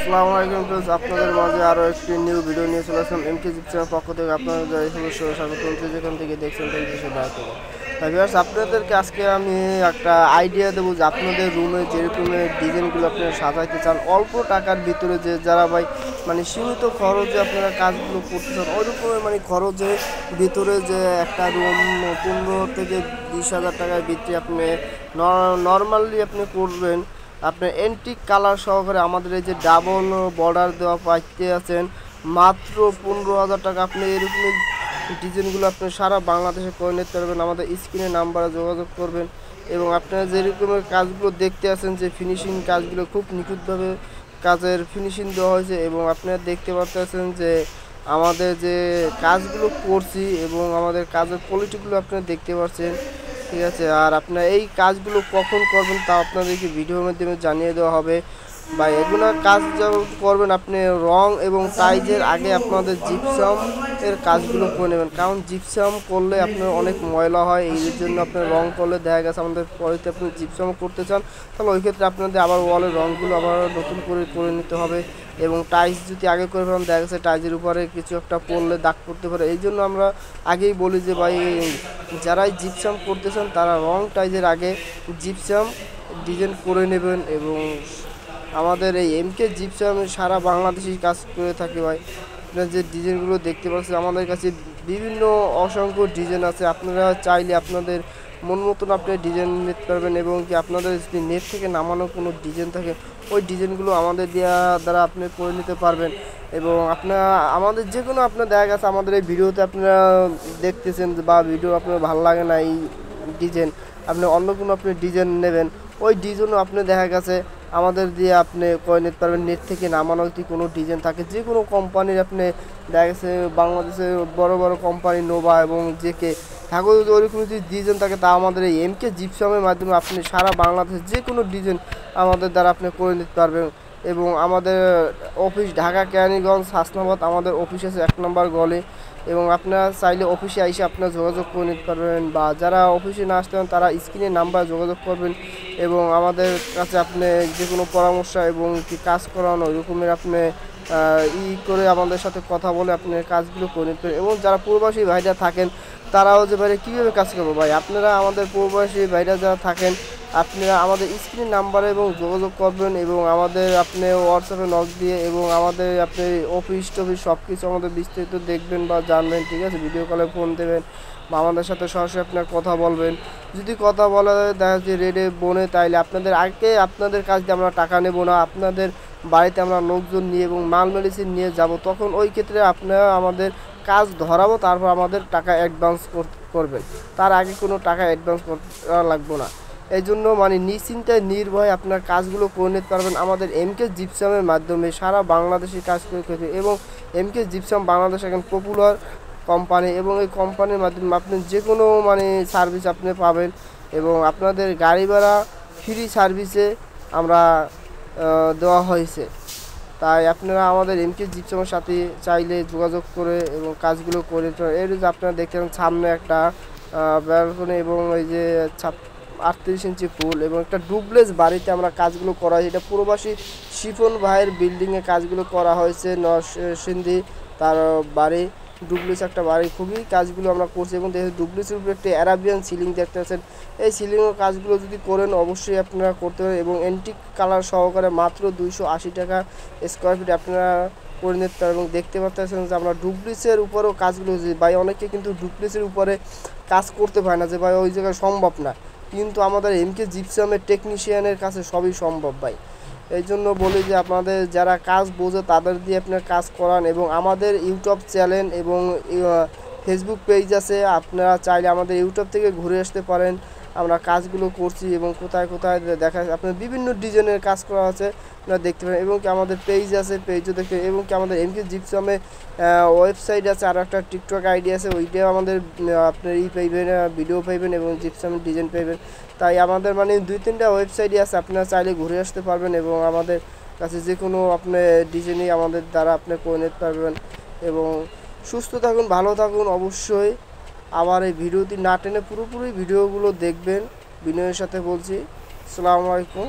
আসসালামু আলাইকুম ফ্রেন্ডস, আপনাদের মাঝে আরও একটি নিউ ভিডিও নিয়ে চলে আসলাম এমকে জিপসের পক্ষ থেকে। আপনাদের এই সমস্ত স্বাগতম, যেখান থেকে দেখছেন তাই দেশের বাইরে থেকে। ভিউয়ার্স, আপনাদেরকে আজকে আমি একটা আইডিয়া দেবো যে আপনাদের রুমে যে রকমের ডিজাইনগুলো আপনারা সাজাইতে চান অল্প টাকার ভিতরে, যে যারা ভাই মানে সীমিত খরচে আপনারা কাজগুলো করতে চান, ওই রকমের মানে খরচের ভিতরে যে একটা রুম 15 থেকে 20 হাজার টাকার ভিতরে আপনি নর্মালি আপনি করবেন। আপনার এন্টিক কালার সহকারে আমাদের এই যে ডাবল বর্ডার দেওয়া পাইতে আছেন মাত্র 15,000 টাকা। আপনি এরকম ডিজাইনগুলো আপনি সারা বাংলাদেশে করে নিতে পারবেন। আমাদের স্ক্রিনে নাম্বারে যোগাযোগ করবেন এবং আপনারা যে রকমের কাজগুলো দেখতে আছেন, যে ফিনিশিং কাজগুলো খুব নিখুঁতভাবে কাজের ফিনিশিং দেওয়া হয়েছে এবং আপনারা দেখতে পাচ্ছেন যে আমাদের যে কাজগুলো করছি এবং আমাদের কাজের কোয়ালিটিগুলো আপনারা দেখতে পাচ্ছেন। ঠিক আছে, আর আপনার এই কাজগুলো কখন করবেন তা আপনাদেরকে ভিডিওর মাধ্যমে জানিয়ে দেওয়া হবে। বা এগুলো কাজ যখন করবেন আপনি রং এবং টাইজের আগে আপনাদের জিপসাম এর কাজগুলো করে নেবেন, কারণ জিপসাম করলে আপনার অনেক ময়লা হয়। এই জন্য আপনার রং করলে দেখা গেছে আমাদের পরেতে আপনি জিপসাম করতে চান, তাহলে ওই ক্ষেত্রে আপনাদের আবার ওয়ালের রঙগুলো আবার নতুন করে নিতে হবে। এবং টাইলস যদি আগে করে ফেলেন, দেখা গেছে টাইলসের উপরে কিছু একটা পড়লে দাগ পড়তে পারে। এই জন্য আমরা আগেই বলি যে ভাই, যারাই জিপসাম করতে চান তারা রং টাইলসের আগে জিপসাম ডিজাইন করে নেবেন। এবং আমাদের এই এমকে জিপসাম সারা বাংলাদেশি কাজ করে থাকে ভাই। আপনারা যে ডিজাইনগুলো দেখতে পাচ্ছেন আমাদের কাছে বিভিন্ন অসংখ্য ডিজাইন আছে। আপনারা চাইলে আপনাদের মন মতন আপনি ডিজাইন নিতে পারবেন এবং কি আপনাদের যদি নেট থেকে নামানো কোনো ডিজাইন থাকে ওই ডিজাইনগুলো আমাদের দ্বারা আপনি করে নিতে পারবেন। এবং আপনারা আমাদের যে কোনো আপনার দেখা গেছে আমাদের এই ভিডিওতে আপনারা দেখতেছেন বা ভিডিও আপনার ভালো লাগে না এই ডিজাইন, আপনি অন্য কোনো আপনি ডিজাইন নেবেন, ওই ডিজাইনও আপনি দেখা গেছে আমাদের দিয়ে আপনি করে নিতে পারবেন। নেট থেকে নামানো যদি কোনো ডিজাইন থাকে যে কোনো কোম্পানির, আপনি দেখা গেছে বাংলাদেশের বড় বড় কোম্পানি নোভা এবং জেকে ঠাকুর যদি ওইরকম যদি ডিজাইন থাকে তা আমাদের এই এমকে জিপসামের মাধ্যমে আপনি সারা বাংলাদেশে যে কোনো ডিজাইন আমাদের দ্বারা আপনি করে নিতে পারবেন। এবং আমাদের অফিস ঢাকা কেরানীগঞ্জ হাসনাবাদ, আমাদের অফিস আছে 1 নম্বর গলি। এবং আপনারা চাইলে অফিসে এসে আপনারা যোগাযোগ করে নিতে পারবেন, বা যারা অফিসে না আসতে পারেন তারা স্ক্রিনে নাম্বার যোগাযোগ করবেন এবং আমাদের কাছে আপনি যে কোনো পরামর্শ এবং কি কাজ করানো ওই রকমের আপনি করে আমাদের সাথে কথা বলে আপনি কাজগুলো করে নিতে পারেন। এবং যারা প্রবাসী ভাইরা থাকেন তারাও যে ভাই কীভাবে কাজ করবো ভাই, আপনারা আমাদের প্রবাসী ভাইরা যারা থাকেন আপনারা আমাদের স্ক্রিন নাম্বারে এবং যোগাযোগ করবেন এবং আমাদের আপনি হোয়াটসঅ্যাপে নক দিয়ে এবং আমাদের আপনি অফিস টফিস সব কিছু আমাদের বিস্তারিত দেখবেন বা জানবেন। ঠিক আছে, ভিডিও কলে ফোন দেবেন বা আমাদের সাথে সরাসরি আপনার কথা বলবেন। যদি কথা বলা দেখা যাচ্ছে রেডে বনে, তাইলে আপনাদের আগে আপনাদের কাছ দিয়ে আমরা টাকা নেব না, আপনাদের বাড়িতে আমরা লোকজন নিয়ে এবং মাল মেডিসিন নিয়ে যাব, তখন ওই ক্ষেত্রে আপনারা আমাদের কাজ ধরাবো, তারপর আমাদের টাকা অ্যাডভান্স করবেন। তার আগে কোনো টাকা অ্যাডভান্স করা লাগবে না। এই জন্য মানে নিশ্চিন্তায় নির্ভয়ে আপনার কাজগুলো করে নিতে পারবেন আমাদের এমকে জিপসামের মাধ্যমে সারা বাংলাদেশে কাজ করে থাকে। এবং এমকে জিপসাম বাংলাদেশ এখন পপুলার কোম্পানি এবং এই কোম্পানির মাধ্যমে আপনি যে কোনো মানে সার্ভিস আপনি পাবেন এবং আপনাদের গাড়ি ভাড়া ফ্রি সার্ভিসে আমরা দেওয়া হয়েছে। তাই আপনারা আমাদের এমকে জিপসামের সাথে চাইলে যোগাযোগ করে এবং কাজগুলো করে এর যে আপনারা দেখতে সামনে একটা ব্যালকনি এবং এই যে 38 ইঞ্চি ফুল এবং একটা ডুপ্লেক্স বাড়িতে আমরা কাজগুলো করা হয়। এটা প্রবাসী শিফন ভাইয়ের বিল্ডিংয়ে কাজগুলো করা হয়েছে, নরসিংদী তার বাড়ি ডুপ্লেক্স একটা বাড়ি, খুবই কাজগুলো আমরা করছি। এবং দেখে ডুপ্লেক্সের উপরে একটি অ্যারাবিয়ান সিলিং দেখতে পাচ্ছেন, এই সিলিংয়ের কাজগুলো যদি করেন অবশ্যই আপনারা করতে পারেন। এবং অ্যান্টিক কালার সহকারে মাত্র 280 টাকা স্কোয়ার ফিট আপনারা করে নিতে পারেন। এবং দেখতে পাচ্ছেন যে আমরা ডুপ্লেক্সের উপরেও কাজগুলো ভাই, অনেকে কিন্তু ডুপ্লেক্সের উপরে কাজ করতে পারে না যে ভাই ওই জায়গায় সম্ভব না, কিন্তু আমাদের এমকে জিপসামের টেকনিশিয়ানের কাছে সবই সম্ভব ভাই। এই জন্য বলি যে আপনাদের যারা কাজ বোঝে তাদের দিয়ে আপনার কাজ করান। এবং আমাদের ইউটিউব চ্যানেল এবং ফেসবুক পেজ আছে, আপনারা চাইলে আমাদের ইউটিউব থেকে ঘুরে আসতে পারেন। আমরা কাজগুলো করছি এবং কোথায় কোথায় দেখা আপনার বিভিন্ন ডিজাইনের কাজ করা আছে আপনারা দেখতে পারেন। এবং কি আমাদের পেজ আছে, পেজও দেখতে, এবং কি আমাদের এমকে জিপসামে ওয়েবসাইট আছে, আর একটা টিকটক আইডি আছে, ওইটাও আমাদের আপনার পাইবেন, ভিডিও পাইবেন এবং জিপসামের ডিজাইন পাইবেন। তাই আমাদের মানে 2-3টা ওয়েবসাইটই আছে, আপনারা চাইলে ঘুরে আসতে পারবেন এবং আমাদের কাছে যে কোনো আপনার ডিজাইনই আমাদের দ্বারা আপনি করে নিতে পারবেন। এবং সুস্থ থাকুন, ভালো থাকুন অবশ্যই। আবার এই ভিডিওটি না টেনে পুরোপুরি ভিডিওগুলো দেখবেন, বিনয়ের সাথে বলছি। আসসালামু আলাইকুম।